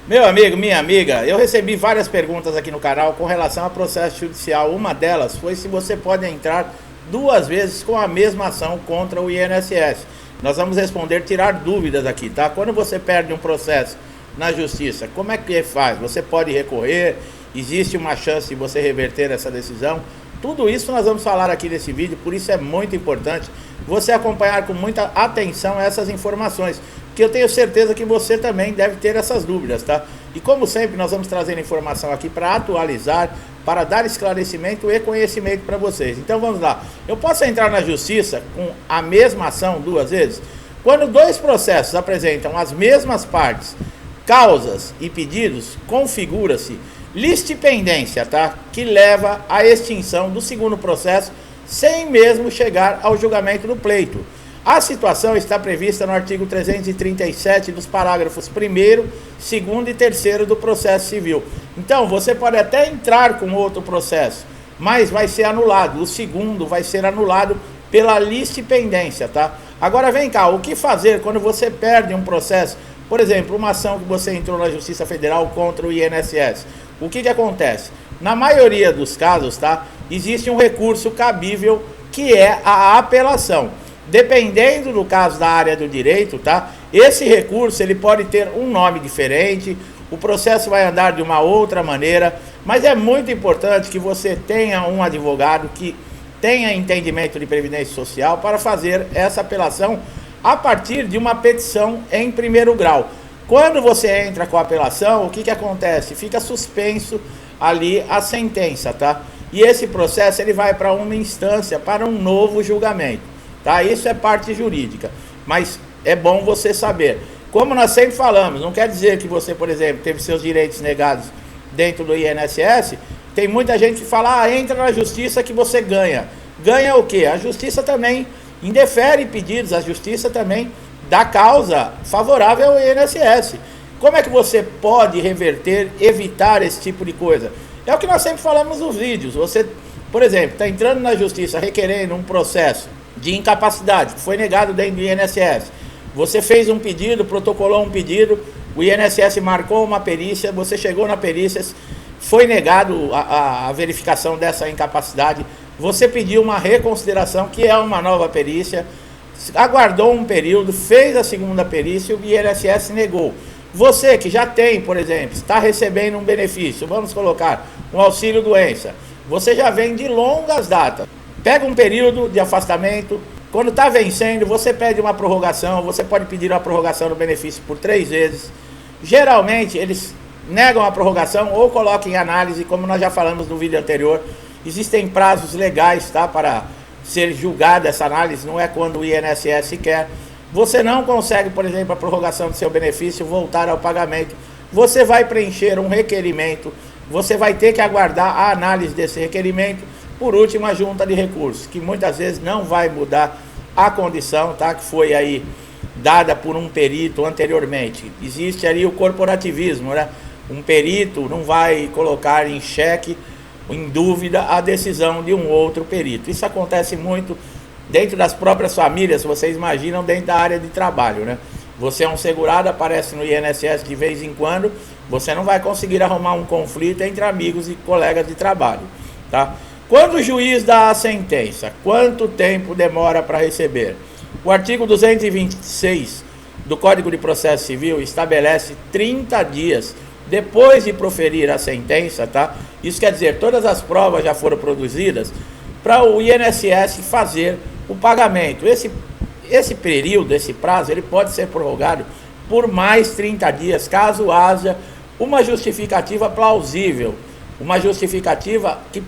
Meu amigo, minha amiga, eu recebi várias perguntas aqui no canal com relação ao processo judicial. Uma delas foi se você pode entrar duas vezes com a mesma ação contra o INSS. Nós vamos responder, tirar dúvidas aqui, tá? Quando você perde um processo na justiça, como é que faz? Você pode recorrer? Existe uma chance de você reverter essa decisão? Tudo isso nós vamos falar aqui nesse vídeo, por isso é muito importante você acompanhar com muita atenção essas informações, que eu tenho certeza que você também deve ter essas dúvidas, tá? E como sempre, nós vamos trazer informação aqui para atualizar, para dar esclarecimento e conhecimento para vocês. Então vamos lá. Eu posso entrar na justiça com a mesma ação duas vezes? Quando dois processos apresentam as mesmas partes, causas e pedidos, configura-se listipendência, tá? Que leva à extinção do segundo processo sem mesmo chegar ao julgamento do pleito. A situação está prevista no artigo 337 dos parágrafos 1º, 2º e 3º do processo civil. Então, você pode até entrar com outro processo, mas vai ser anulado. O segundo vai ser anulado pela listipendência, tá? Agora vem cá, o que fazer quando você perde um processo? Por exemplo, uma ação que você entrou na Justiça Federal contra o INSS. O que acontece? Na maioria dos casos, tá? Existe um recurso cabível que é a apelação. Dependendo do caso da área do direito, tá? Esse recurso ele pode ter um nome diferente, o processo vai andar de uma outra maneira, mas é muito importante que você tenha um advogado que tenha entendimento de previdência social para fazer essa apelação a partir de uma petição em primeiro grau. Quando você entra com a apelação, o que acontece? Fica suspenso ali a sentença, tá? E esse processo ele vai para uma instância, para um novo julgamento, tá? Isso é parte jurídica, mas é bom você saber. Como nós sempre falamos, não quer dizer que você, por exemplo, teve seus direitos negados dentro do INSS. Tem muita gente que fala, entra na justiça que você ganha. Ganha o quê? A justiça também indefere pedidos, a justiça também dá causa favorável ao INSS. Como é que você pode reverter, evitar esse tipo de coisa? É o que nós sempre falamos nos vídeos. Você, por exemplo, está entrando na justiça requerendo um processo de incapacidade, que foi negado dentro do INSS. Você fez um pedido, protocolou um pedido, o INSS marcou uma perícia, você chegou na perícia, foi negado a verificação dessa incapacidade, você pediu uma reconsideração, que é uma nova perícia, aguardou um período, fez a segunda perícia e o INSS negou. Você que já tem, por exemplo, está recebendo um benefício, vamos colocar um auxílio-doença, você já vem de longas datas, pega um período de afastamento, quando está vencendo, você pede uma prorrogação, você pode pedir uma prorrogação do benefício por 3 vezes. Geralmente, eles negam a prorrogação ou colocam em análise, como nós já falamos no vídeo anterior. Existem prazos legais, tá, para ser julgada essa análise, não é quando o INSS quer. Você não consegue, por exemplo, a prorrogação do seu benefício, voltar ao pagamento. Você vai preencher um requerimento, você vai ter que aguardar a análise desse requerimento. Por último, a junta de recursos, que muitas vezes não vai mudar a condição, tá, que foi aí dada por um perito anteriormente. Existe ali o corporativismo, né? Um perito não vai colocar em xeque, em dúvida, a decisão de um outro perito. Isso acontece muito dentro das próprias famílias, vocês imaginam, dentro da área de trabalho, né? Você é um segurado, aparece no INSS de vez em quando, você não vai conseguir arrumar um conflito entre amigos e colegas de trabalho, tá? Quando o juiz dá a sentença, quanto tempo demora para receber? O artigo 226 do Código de Processo Civil estabelece 30 dias depois de proferir a sentença, tá? Isso quer dizer, todas as provas já foram produzidas para o INSS fazer o pagamento. Esse período, esse prazo, ele pode ser prorrogado por mais 30 dias, caso haja uma justificativa plausível. Uma justificativa que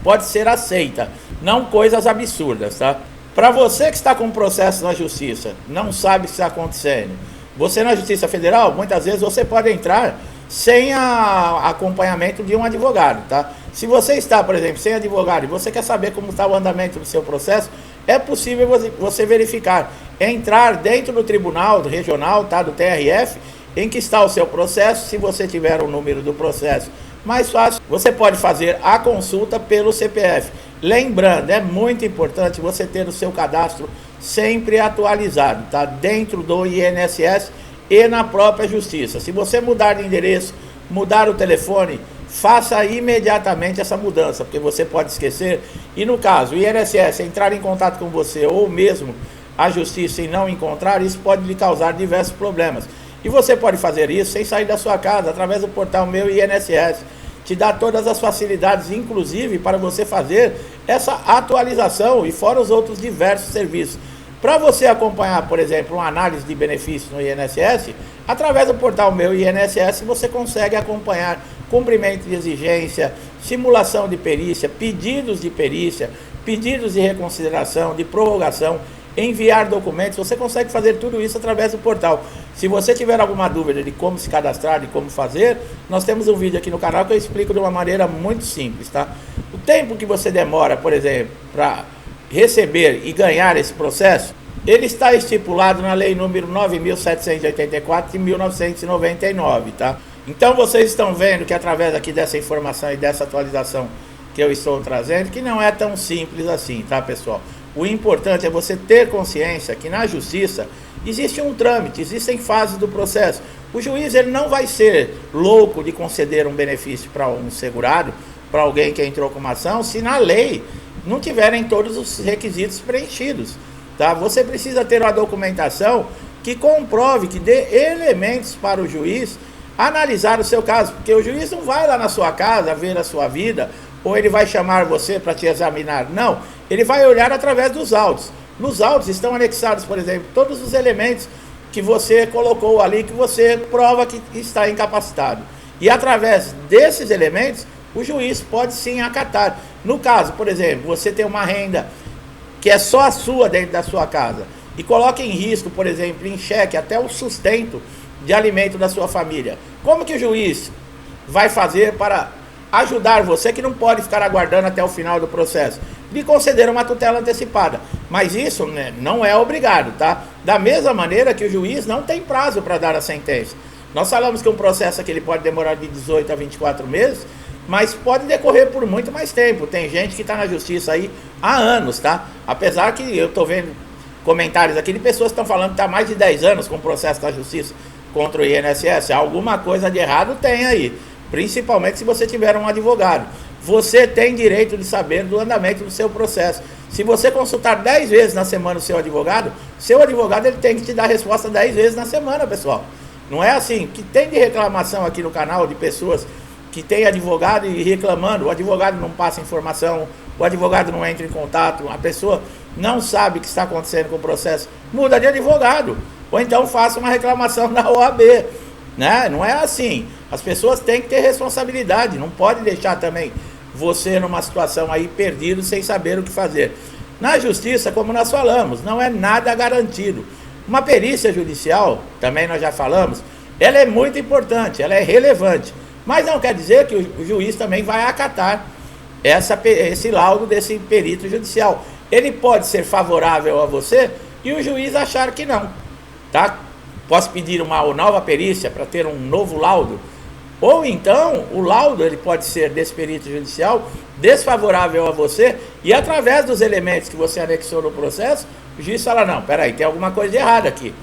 pode ser aceita, não coisas absurdas, tá? Para você que está com um processo na justiça, não sabe o que está acontecendo, você na Justiça Federal, muitas vezes você pode entrar sem acompanhamento de um advogado, tá? Se você está, por exemplo, sem advogado e você quer saber como está o andamento do seu processo, é possível você verificar, entrar dentro do tribunal regional, tá, do TRF, em que está o seu processo. Se você tiver o número do processo mais fácil, você pode fazer a consulta pelo CPF. Lembrando, é muito importante você ter o seu cadastro sempre atualizado, tá? Dentro do INSS e na própria justiça. Se você mudar de endereço, mudar o telefone, faça imediatamente essa mudança, porque você pode esquecer. E no caso, o INSS entrar em contato com você ou mesmo a justiça e não encontrar, isso pode lhe causar diversos problemas. E você pode fazer isso sem sair da sua casa, através do portal Meu INSS. Te dá todas as facilidades, inclusive para você fazer essa atualização e fora os outros diversos serviços. Para você acompanhar, por exemplo, uma análise de benefícios no INSS, através do portal Meu INSS você consegue acompanhar cumprimento de exigência, simulação de perícia, pedidos de reconsideração, de prorrogação, enviar documentos. Você consegue fazer tudo isso através do portal. Se você tiver alguma dúvida de como se cadastrar, de como fazer, nós temos um vídeo aqui no canal que eu explico de uma maneira muito simples, tá? O tempo que você demora, por exemplo, para receber e ganhar esse processo, ele está estipulado na lei número 9.784 de 1999, tá? Então vocês estão vendo que através aqui dessa informação e dessa atualização que eu estou trazendo, que não é tão simples assim, tá, pessoal? O importante é você ter consciência que na justiça existe um trâmite, existem fases do processo. O juiz ele não vai ser louco de conceder um benefício para um segurado, para alguém que entrou com uma ação, se na lei não tiverem todos os requisitos preenchidos, tá? Você precisa ter uma documentação que comprove, que dê elementos para o juiz analisar o seu caso, porque o juiz não vai lá na sua casa ver a sua vida, ou ele vai chamar você para te examinar, não, ele vai olhar através dos autos. Nos autos estão anexados, por exemplo, todos os elementos que você colocou ali, que você prova que está incapacitado, e através desses elementos, o juiz pode sim acatar. No caso, por exemplo, você tem uma renda que é só a sua dentro da sua casa, e coloca em risco, por exemplo, em xeque, até o sustento de alimento da sua família. Como que o juiz vai fazer para ajudar você que não pode ficar aguardando até o final do processo? De conceder uma tutela antecipada. Mas isso, né, não é obrigado, tá? Da mesma maneira que o juiz não tem prazo para dar a sentença. Nós falamos que um processo aqui ele pode demorar de 18 a 24 meses, mas pode decorrer por muito mais tempo. Tem gente que está na justiça aí há anos, tá? Apesar que eu estou vendo comentários aqui de pessoas que estão falando que está há mais de 10 anos com o processo da justiça contra o INSS. Alguma coisa de errado tem aí, principalmente se você tiver um advogado. Você tem direito de saber do andamento do seu processo. Se você consultar 10 vezes na semana o seu advogado ele tem que te dar resposta 10 vezes na semana, pessoal. Não é assim, que tem de reclamação aqui no canal de pessoas que tem advogado e reclamando, o advogado não passa informação, o advogado não entra em contato, a pessoa não sabe o que está acontecendo com o processo, muda de advogado, ou então faça uma reclamação na OAB, né? Não é assim. As pessoas têm que ter responsabilidade, não pode deixar também você numa situação aí perdido sem saber o que fazer. Na justiça, como nós falamos, não é nada garantido. Uma perícia judicial, também nós já falamos, ela é muito importante, ela é relevante, mas não quer dizer que o juiz também vai acatar esse laudo desse perito judicial. Ele pode ser favorável a você e o juiz achar que não, tá? Posso pedir uma nova perícia para ter um novo laudo? Ou então, o laudo ele pode ser desse perito judicial desfavorável a você e através dos elementos que você anexou no processo, o juiz fala, não, peraí, tem alguma coisa de errado aqui.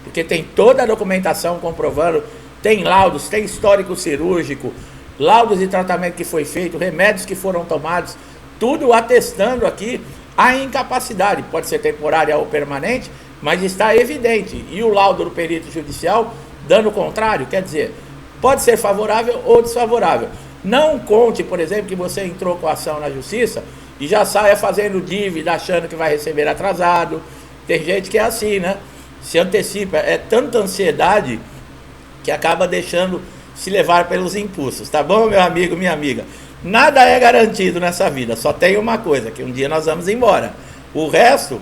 Porque tem toda a documentação comprovando, tem laudos, tem histórico cirúrgico, laudos de tratamento que foi feito, remédios que foram tomados, tudo atestando aqui a incapacidade, pode ser temporária ou permanente, mas está evidente. E o laudo do perito judicial dando o contrário, quer dizer, pode ser favorável ou desfavorável. Não conte, por exemplo, que você entrou com a ação na justiça e já saia fazendo dívida, achando que vai receber atrasado. Tem gente que é assim, né? Se antecipa, é tanta ansiedade que acaba deixando se levar pelos impulsos, tá bom, meu amigo, minha amiga? Nada é garantido nessa vida, só tem uma coisa, que um dia nós vamos embora. O resto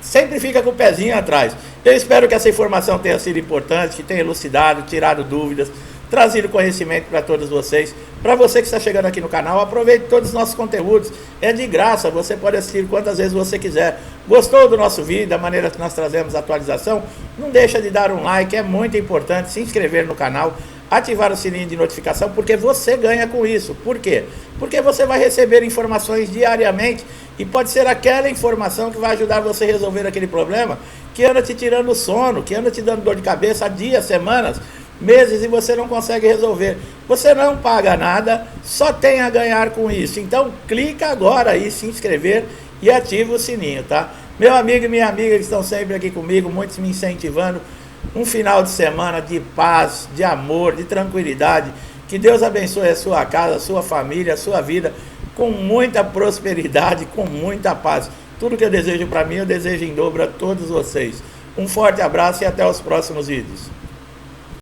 sempre fica com o pezinho atrás. Eu espero que essa informação tenha sido importante, que tenha elucidado, tirado dúvidas, trazido conhecimento para todos vocês. Para você que está chegando aqui no canal, aproveite todos os nossos conteúdos, é de graça, você pode assistir quantas vezes você quiser. Gostou do nosso vídeo, da maneira que nós trazemos a atualização? Não deixa de dar um like, é muito importante, se inscrever no canal, ativar o sininho de notificação, porque você ganha com isso. Por quê? Porque você vai receber informações diariamente e pode ser aquela informação que vai ajudar você a resolver aquele problema que anda te tirando sono, que anda te dando dor de cabeça há dias, semanas, meses, e você não consegue resolver. Você não paga nada, só tem a ganhar com isso. Então clica agora aí, se inscrever e ativa o sininho, tá? Meu amigo e minha amiga que estão sempre aqui comigo, muitos me incentivando, um final de semana de paz, de amor, de tranquilidade. Que Deus abençoe a sua casa, a sua família, a sua vida, com muita prosperidade, com muita paz. Tudo que eu desejo para mim, eu desejo em dobro a todos vocês. Um forte abraço e até os próximos vídeos.